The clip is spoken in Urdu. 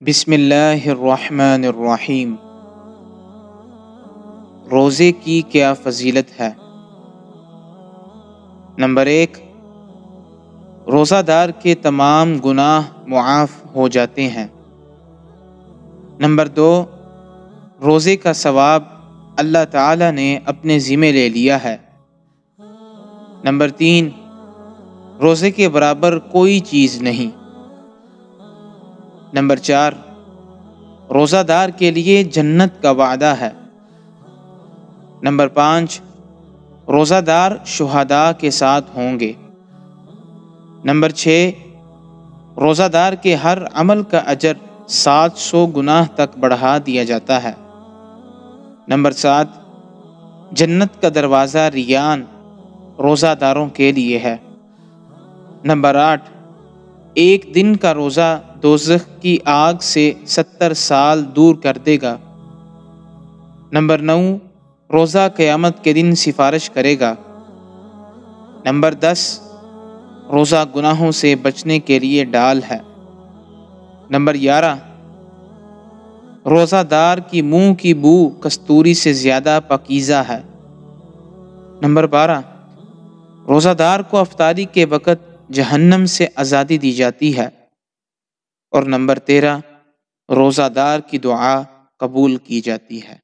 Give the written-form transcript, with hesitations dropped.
بسم اللہ الرحمن الرحیم۔ روزے کی کیا فضیلت ہے؟ نمبر 1، روزہ دار کے تمام گناہ معاف ہو جاتے ہیں۔ نمبر 2، روزے کا ثواب اللہ تعالی نے اپنے ذمہ لے لیا ہے۔ نمبر 3، روزے کے برابر کوئی چیز نہیں۔ نمبر 4، روزہ دار کے لیے جنت کا وعدہ ہے۔ نمبر 5، روزہ دار شہداء کے ساتھ ہوں گے۔ نمبر 6، روزہ دار کے ہر عمل کا اجر 700 گناہ تک بڑھا دیا جاتا ہے۔ نمبر 7، جنت کا دروازہ ریان روزہ داروں کے لیے ہے۔ نمبر 8، ایک دن کا روزہ دوزخ کی آگ سے 70 سال دور کر دے گا۔ نمبر 9، روزہ قیامت کے دن سفارش کرے گا۔ نمبر 10، روزہ گناہوں سے بچنے کے لیے ڈال ہے۔ نمبر 11، روزہ دار کی منہ کی بو کستوری سے زیادہ پاکیزہ ہے۔ نمبر 12، روزہ دار کو افطاری کے وقت جہنم سے آزادی دی جاتی ہے۔ اور نمبر 13، روزہ دار کی دعا قبول کی جاتی ہے۔